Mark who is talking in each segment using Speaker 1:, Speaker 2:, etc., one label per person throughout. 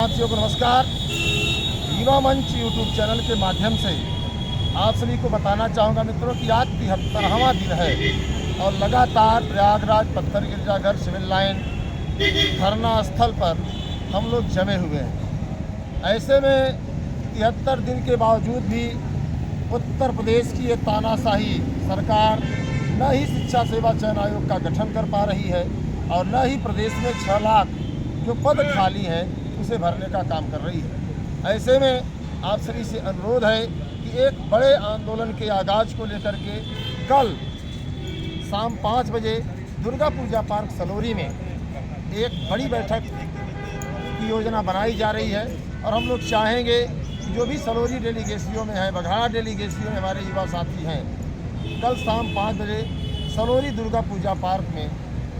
Speaker 1: साथियों को नमस्कार। युवा मंच यूट्यूब चैनल के माध्यम से आप सभी को बताना चाहूँगा मित्रों कि आज 73वां दिन है और लगातार प्रयागराज पत्थर गिरजाघर सिविल लाइन धरना स्थल पर हम लोग जमे हुए हैं। ऐसे में 73 दिन के बावजूद भी उत्तर प्रदेश की ये तानाशाही सरकार न ही शिक्षा सेवा चयन आयोग का गठन कर पा रही है और न ही प्रदेश में 6 लाख जो पद खाली हैं उसे भरने का काम कर रही है। ऐसे में आप सभी से अनुरोध है कि एक बड़े आंदोलन के आगाज को लेकर के कल शाम 5 बजे दुर्गा पूजा पार्क सलोरी में एक बड़ी बैठक की योजना बनाई जा रही है और हम लोग चाहेंगे कि जो भी सलोरी डेलीगेसियों में है, बघाड़ा डेलीगेसियों में हमारे युवा साथी हैं, कल शाम 5 बजे सलोरी दुर्गा पूजा पार्क में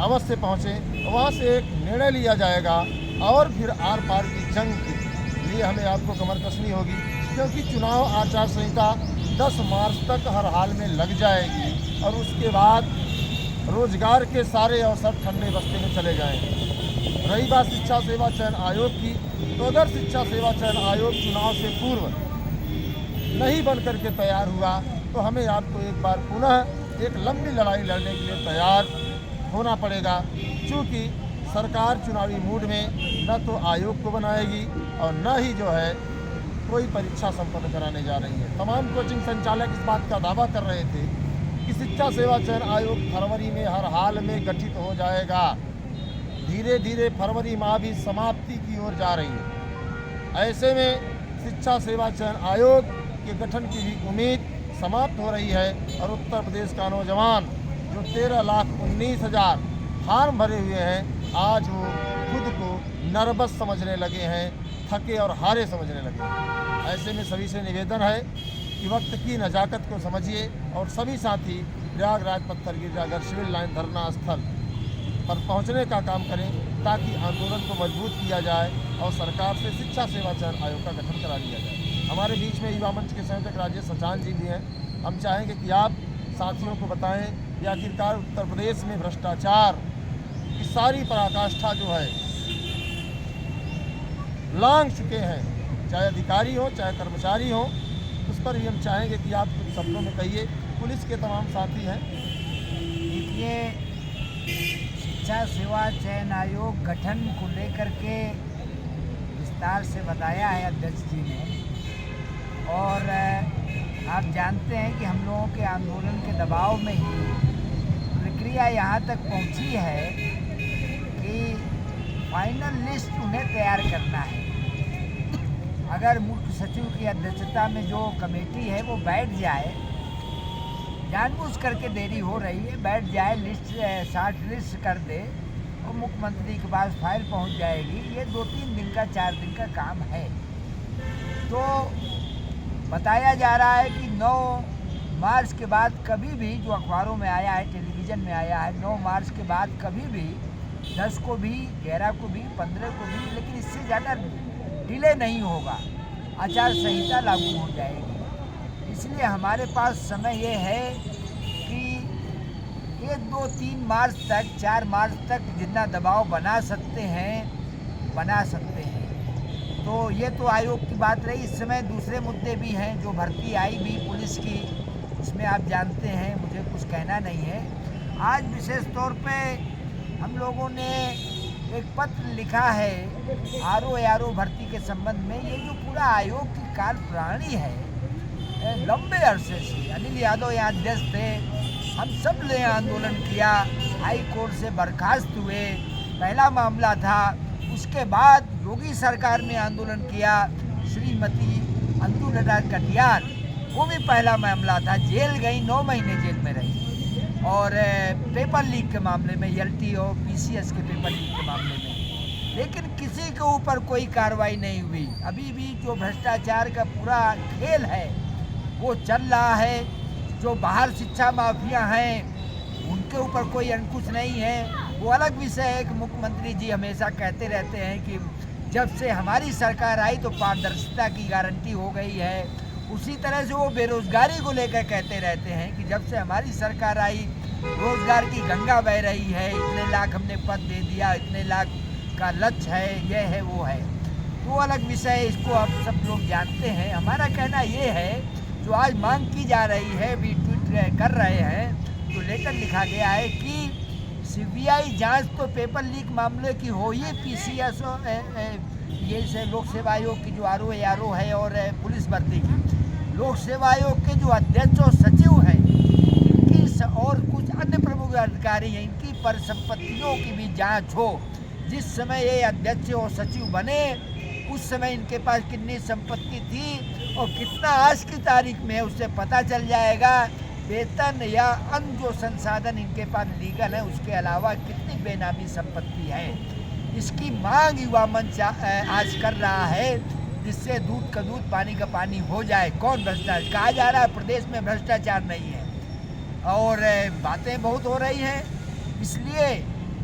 Speaker 1: अवश्य पहुँचें। वहाँ से एक निर्णय लिया जाएगा और फिर आर पार की जंग के लिए हमें आपको कमर कसनी होगी, क्योंकि चुनाव आचार संहिता 10 मार्च तक हर हाल में लग जाएगी और उसके बाद रोजगार के सारे अवसर ठंडे बस्ते में चले जाएंगे। रही बात शिक्षा सेवा चयन आयोग की, तो अगर शिक्षा सेवा चयन आयोग चुनाव से पूर्व नहीं बन करके तैयार हुआ तो हमें आपको एक बार पुनः एक लंबी लड़ाई लड़ने के लिए तैयार होना पड़ेगा, क्योंकि सरकार चुनावी मूड में न तो आयोग को बनाएगी और न ही जो है कोई परीक्षा संपन्न कराने जा रही है। तमाम कोचिंग संचालक इस बात का दावा कर रहे थे कि शिक्षा सेवा चयन आयोग फरवरी में हर हाल में गठित हो जाएगा। धीरे धीरे फरवरी माह भी समाप्ति की ओर जा रही है। ऐसे में शिक्षा सेवा चयन आयोग के गठन की भी उम्मीद समाप्त हो रही है और उत्तर प्रदेश का नौजवान जो 13,19,000 फार्म भरे हुए हैं, आज वो खुद को नर्वस समझने लगे हैं, थके और हारे समझने लगे हैं। ऐसे में सभी से निवेदन है कि वक्त की नज़ाकत को समझिए और सभी साथी प्रयागराज पत्थर गिरजाघर सिविल लाइन धरना स्थल पर पहुंचने का काम करें ताकि आंदोलन को मजबूत किया जाए और सरकार से शिक्षा सेवा चयन आयोग का गठन करा लिया जाए। हमारे बीच में युवा मंच के संयोजक राजेश सचान जी भी हैं। हम चाहेंगे कि आप साथियों को बताएं कि आखिरकार उत्तर प्रदेश में भ्रष्टाचार की सारी पराकाष्ठा जो है लांघ चुके हैं, चाहे अधिकारी हो चाहे कर्मचारी हो, उस पर भी हम चाहेंगे कि आप कुछ शब्दों में कहिए। पुलिस के तमाम साथी हैं।
Speaker 2: देखिए, शिक्षा सेवा चयन आयोग गठन को लेकर के विस्तार से बताया है अध्यक्ष जी ने, और आप जानते हैं कि हम लोगों के आंदोलन के दबाव में ही प्रक्रिया यहाँ तक पहुँची है कि फाइनल लिस्ट उन्हें तैयार करना है। अगर मुख्य सचिव की अध्यक्षता में जो कमेटी है वो बैठ जाए, जानबूझ करके देरी हो रही है, बैठ जाए, लिस्ट शार्ट लिस्ट कर दे और मुख्यमंत्री के पास फाइल पहुंच जाएगी। ये 2-3 दिन का 4 दिन का काम है। तो बताया जा रहा है कि 9 मार्च के बाद कभी भी, जो अखबारों में आया है, टेलीविज़न में आया है, 9 मार्च के बाद कभी भी 10 को भी, 11 को भी, 15 को भी, लेकिन इससे ज़्यादा डिले नहीं होगा, आचार संहिता लागू हो जाएगी। इसलिए हमारे पास समय ये है कि 1, 2, 3 मार्च तक, 4 मार्च तक जितना दबाव बना सकते हैं बना सकते हैं। तो ये तो आयोग की बात रही। इस समय दूसरे मुद्दे भी हैं, जो भर्ती आई भी पुलिस की, इसमें आप जानते हैं, मुझे कुछ कहना नहीं है। आज विशेष तौर पे हम लोगों ने एक पत्र लिखा है आरओ भर्ती के संबंध में। ये जो पूरा आयोग की कार्यप्रणाली है, लंबे अरसे से अनिल यादव यहाँ अध्यक्ष थे, हम सब ने आंदोलन किया, हाई कोर्ट से बर्खास्त हुए, पहला मामला था। उसके बाद योगी सरकार ने आंदोलन किया, श्रीमती अंजुलता कटियार, वो भी पहला मामला था, जेल गई, 9 महीने जेल में रही। और पेपर लीक के मामले में, एलटी और पीसीएस के पेपर लीक के मामले में, लेकिन किसी के ऊपर कोई कार्रवाई नहीं हुई। अभी भी जो भ्रष्टाचार का पूरा खेल है वो चल रहा है। जो बाहर शिक्षा माफिया हैं उनके ऊपर कोई अंकुश नहीं है, वो अलग विषय है कि मुख्यमंत्री जी हमेशा कहते रहते हैं कि जब से हमारी सरकार आई तो पारदर्शिता की गारंटी हो गई है। उसी तरह से वो बेरोजगारी को लेकर कहते रहते हैं कि जब से हमारी सरकार आई रोजगार की गंगा बह रही है, इतने लाख हमने पद दे दिया, इतने लाख का लक्ष्य है, ये है वो है। वो अलग विषय है, इसको आप सब लोग जानते हैं। हमारा कहना ये है, जो आज मांग की जा रही है, भी ट्वीट कर रहे हैं, तो लेटर लिखा गया है कि सीबीआई जांच तो पेपर लीक मामले की हो ही, पीसीएस ये से लोक सेवा आयोग की जो आरओ है और पुलिस भर्ती की, लोक सेवा आयोग के जो अध्यक्ष और सचिव हैं, इनकी और कुछ अन्य प्रमुख अधिकारी हैं, इनकी परिसंपत्तियों की भी जांच हो। जिस समय ये अध्यक्ष और सचिव बने उस समय इनके पास कितनी संपत्ति थी और कितना आज की तारीख में है, उससे पता चल जाएगा। वेतन या अन्य जो संसाधन इनके पास लीगल है, उसके अलावा कितनी बेनामी संपत्ति है, इसकी मांग युवा मंच आज कर रहा है, जिससे दूध का दूध पानी का पानी हो जाए। कौन भ्रष्टाचार कहा जा रहा है, प्रदेश में भ्रष्टाचार नहीं है और बातें बहुत हो रही हैं, इसलिए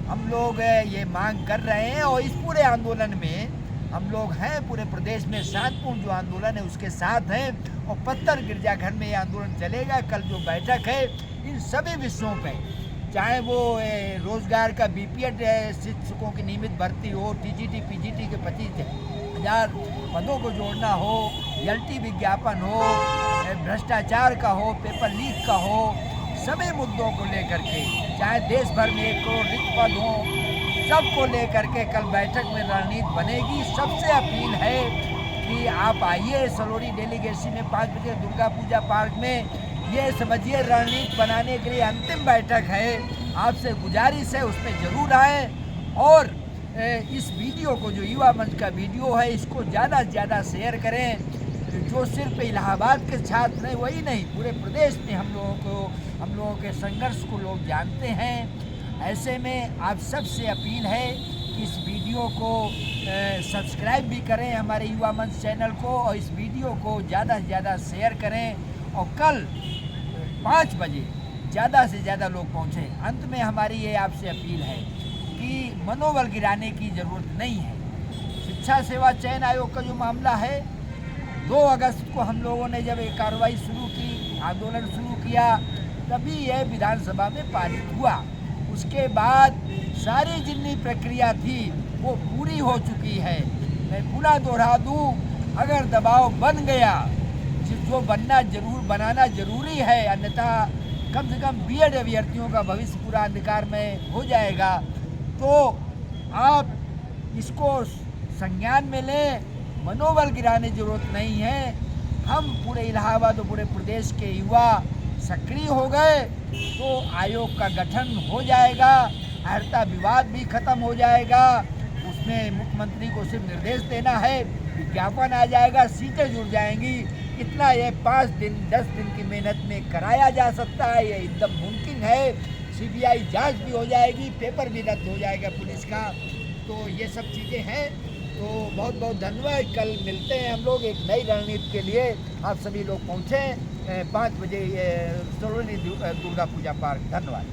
Speaker 2: हम लोग ये मांग कर रहे हैं। और इस पूरे आंदोलन में हम लोग हैं, पूरे प्रदेश में शांतिपूर्ण जो आंदोलन है उसके साथ हैं और पत्थर गिरजाघर में ये आंदोलन चलेगा। कल जो बैठक है इन सभी विषयों पे, चाहे वो रोजगार का बीपीएड शिक्षकों की नियमित भर्ती हो, टीजीटी पीजीटी के 25,000 पदों को जोड़ना हो, एलटी विज्ञापन हो, भ्रष्टाचार का हो, पेपर लीक का हो, सभी मुद्दों को लेकर के, चाहे देश भर में 1 करोड़ रिक्त पद हो, सबको लेकर के कल बैठक में रणनीति बनेगी। सबसे अपील है कि आप आइए सलोरी डेलीगेसी में 5 बजे दुर्गा पूजा पार्क में, ये समझिए रणनीति बनाने के लिए अंतिम बैठक है। आपसे गुजारिश है उसमें ज़रूर आए और इस वीडियो को, जो युवा मंच का वीडियो है, इसको ज़्यादा से ज़्यादा शेयर करें। जो सिर्फ इलाहाबाद के छात्र हैं वही नहीं, पूरे प्रदेश में हम लोगों के संघर्ष को लोग जानते हैं। ऐसे में आप सबसे अपील है कि इस वीडियो को सब्सक्राइब भी करें हमारे युवा मंच चैनल को और इस वीडियो को ज़्यादा से ज़्यादा शेयर करें और कल 5 बजे ज़्यादा से ज़्यादा लोग पहुँचें। अंत में हमारी ये आपसे अपील है कि मनोबल गिराने की ज़रूरत नहीं है। शिक्षा सेवा चयन आयोग का जो मामला है, 2 अगस्त को हम लोगों ने जब ये कार्रवाई शुरू की, आंदोलन शुरू किया, तभी यह विधानसभा में पारित हुआ। उसके बाद सारी जितनी प्रक्रिया थी वो पूरी हो चुकी है। मैं पुनः दोहरा दूँ, अगर दबाव बन गया, जो बनाना जरूरी है, अन्यथा कम से कम बीएड अभ्यर्थियों का भविष्य पूरा अंधकार में हो जाएगा, तो आप इसको संज्ञान में लें। मनोबल गिराने की जरूरत नहीं है। हम पूरे इलाहाबाद और पूरे प्रदेश के युवा सक्रिय हो गए तो आयोग का गठन हो जाएगा, अर्हता विवाद भी खत्म हो जाएगा। उसमें मुख्यमंत्री को सिर्फ निर्देश देना है, विज्ञापन आ जाएगा, सीटें जुड़ जाएंगी। इतना ये 5 दिन 10 दिन की मेहनत में कराया जा सकता है, ये एकदम मुमकिन है। सीबीआई जांच भी हो जाएगी, पेपर भी रद्द हो जाएगा पुलिस का। तो ये सब चीज़ें हैं। तो बहुत बहुत धन्यवाद। कल मिलते हैं हम लोग एक नई रणनीति के लिए। आप सभी लोग पहुँचें 5 बजे सलोनी दुर्गा पूजा पार्क। धन्यवाद।